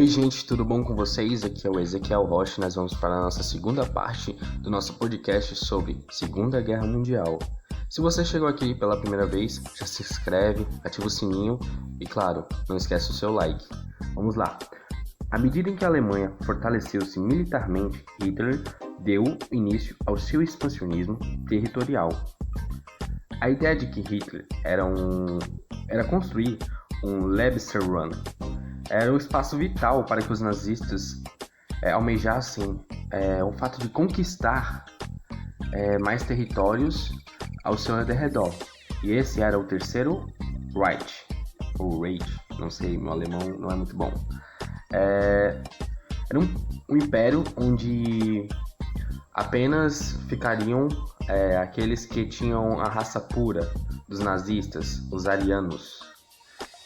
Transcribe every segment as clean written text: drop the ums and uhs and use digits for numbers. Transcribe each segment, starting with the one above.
Oi gente, tudo bom com vocês? Aqui é o Ezequiel Rocha. Nós vamos para a nossa segunda parte do nosso podcast sobre Segunda Guerra Mundial. Se você chegou aqui pela primeira vez, já se inscreve, ativa o sininho e, claro, não esquece o seu like. Vamos lá! À medida em que a Alemanha fortaleceu-se militarmente, Hitler deu início ao seu expansionismo territorial. A ideia de que Hitler era construir um Lebensraum era um espaço vital para que os nazistas almejassem o fato de conquistar mais territórios ao seu derredor. E esse era o Terceiro Reich, ou Reich, não sei, meu alemão não é muito bom. Era um império onde apenas ficariam aqueles que tinham a raça pura dos nazistas, os arianos.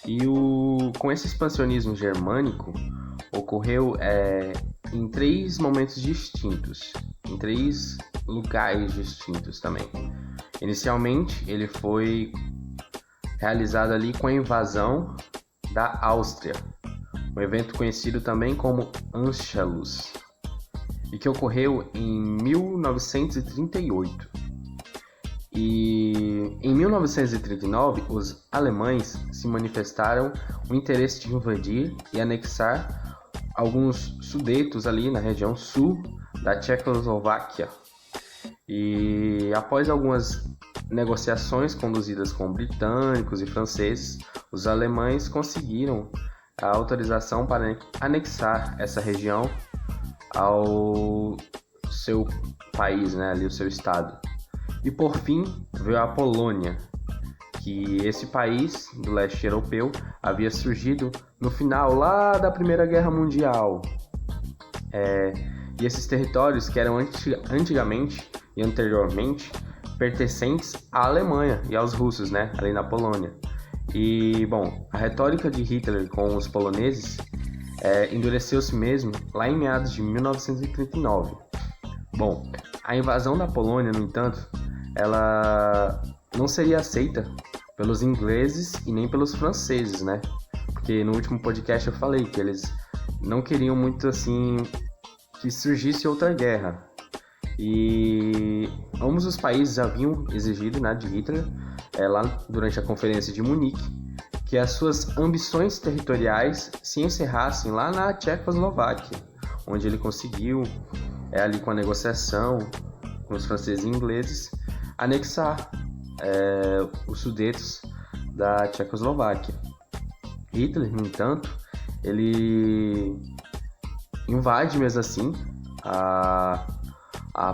E com esse expansionismo germânico ocorreu em três momentos distintos, em três lugares distintos também. Inicialmente, ele foi realizado ali com a invasão da Áustria, um evento conhecido também como Anschluss, e que ocorreu em 1938. E em 1939, os alemães se manifestaram o interesse de invadir e anexar alguns sudetos ali na região sul da Tchecoslováquia. E após algumas negociações conduzidas com britânicos e franceses, os alemães conseguiram a autorização para anexar essa região ao seu país, né, ali o seu estado. E por fim veio a Polônia, que esse país do leste europeu havia surgido no final lá da Primeira Guerra Mundial. E esses territórios que eram antigamente e anteriormente pertencentes à Alemanha e aos russos, né, ali na Polônia. E, bom, a retórica de Hitler com os poloneses endureceu-se mesmo lá em meados de 1939. Bom, a invasão da Polônia, no entanto, ela não seria aceita pelos ingleses e nem pelos franceses, né? Porque no último podcast eu falei que eles não queriam muito assim que surgisse outra guerra. E ambos os países haviam exigido, né, de Hitler, lá durante a Conferência de Munique, que as suas ambições territoriais se encerrassem lá na Tchecoslováquia, onde ele conseguiu, ali com a negociação com os franceses e ingleses, anexar os sudetos da Tchecoslováquia. Hitler, no entanto, ele invade mesmo assim a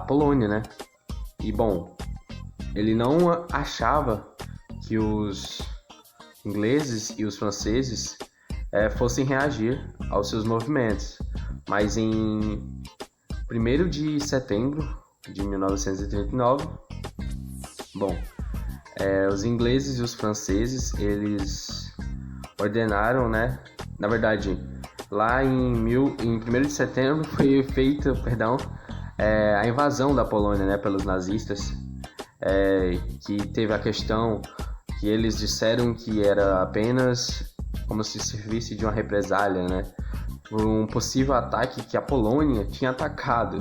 Polônia, né? E, bom, ele não achava que os ingleses e os franceses fossem reagir aos seus movimentos, mas em 1º de setembro de 1939, bom, os ingleses e os franceses, eles ordenaram, né, na verdade, lá em 1º de setembro foi feita, a invasão da Polônia, né, pelos nazistas, que teve a questão que eles disseram que era apenas como se servisse de uma represália, né, por um possível ataque que a Polônia tinha atacado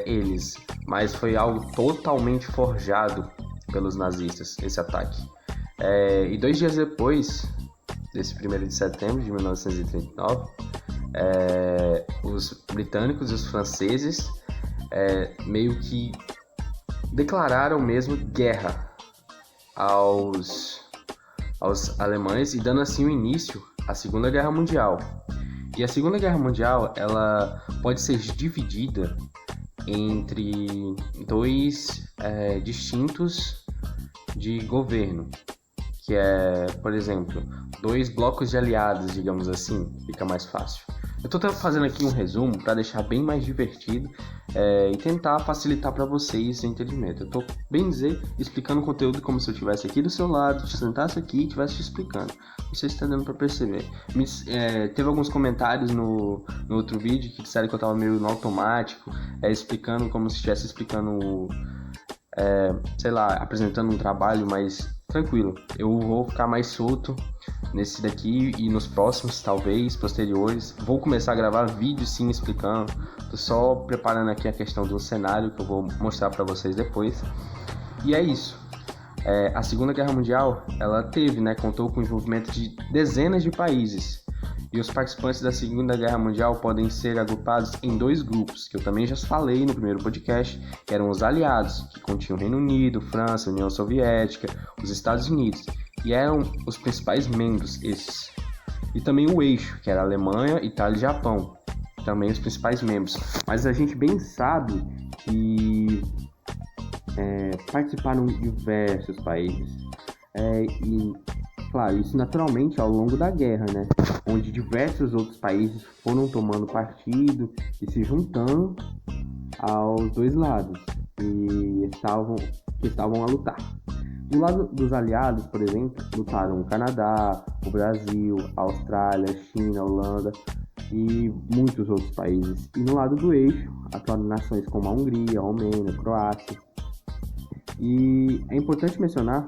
eles, mas foi algo totalmente forjado pelos nazistas, esse ataque. E 2 dias depois desse 1º de setembro de 1939, os britânicos e os franceses meio que declararam mesmo guerra aos alemães, e dando assim o início à Segunda Guerra Mundial. E a Segunda Guerra Mundial, ela pode ser dividida entre dois distintos de governo, que por exemplo, 2 blocos de aliados, digamos assim, fica mais fácil. Eu estou fazendo aqui um resumo para deixar bem mais divertido e tentar facilitar para vocês o entendimento. Eu estou, bem dizer, explicando o conteúdo como se eu estivesse aqui do seu lado, te sentasse aqui e estivesse te explicando. Não sei se está dando para perceber. Teve alguns comentários no outro vídeo que disseram que eu estava meio no automático, explicando como se estivesse explicando, sei lá, apresentando um trabalho, mas tranquilo, eu vou ficar mais solto nesse daqui e nos próximos, talvez, posteriores. Vou começar a gravar vídeos sim explicando. Tô só preparando aqui a questão do cenário que eu vou mostrar para vocês depois. E é isso. A Segunda Guerra Mundial, ela contou com o envolvimento de dezenas de países. E os participantes da Segunda Guerra Mundial podem ser agrupados em 2 grupos, que eu também já falei no primeiro podcast, que eram os aliados, que continham o Reino Unido, França, União Soviética, os Estados Unidos, e eram os principais membros esses. E também o eixo, que era a Alemanha, Itália e Japão, também os principais membros. Mas a gente bem sabe que participaram diversos países. E, claro, isso naturalmente ao longo da guerra, onde diversos outros países foram tomando partido e se juntando aos 2 lados e estavam a lutar. Do lado dos aliados, por exemplo, lutaram o Canadá, o Brasil, a Austrália, a China, a Holanda e muitos outros países. E no lado do eixo, atuaram nações como a Hungria, a Romênia, a Croácia. E é importante mencionar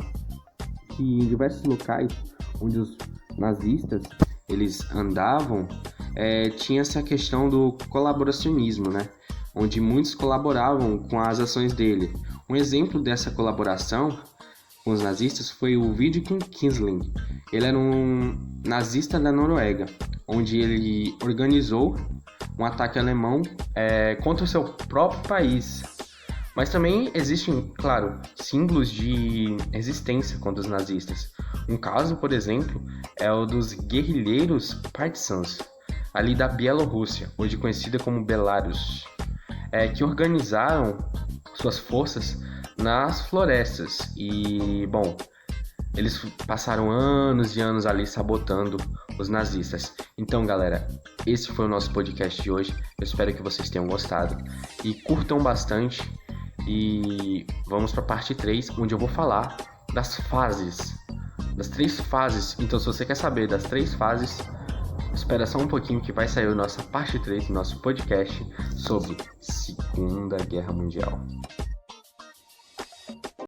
que em diversos locais onde os nazistas eles andavam, tinha essa questão do colaboracionismo, onde muitos colaboravam com as ações dele. Um exemplo dessa colaboração com os nazistas foi o Vidkun Quisling. Ele era um nazista da Noruega, onde ele organizou um ataque alemão contra o seu próprio país. Mas também existem, claro, símbolos de resistência contra os nazistas. Um caso, por exemplo, é o dos guerrilheiros partisans, ali da Bielorrússia, hoje conhecida como Belarus, que organizaram suas forças nas florestas. E, bom, eles passaram anos e anos ali sabotando os nazistas. Então, galera, esse foi o nosso podcast de hoje. Eu espero que vocês tenham gostado e curtam bastante. E vamos para a parte 3, onde eu vou falar das 3 fases. Então, se você quer saber das 3 fases, espera só um pouquinho que vai sair a nossa parte 3 do nosso podcast sobre Segunda Guerra Mundial.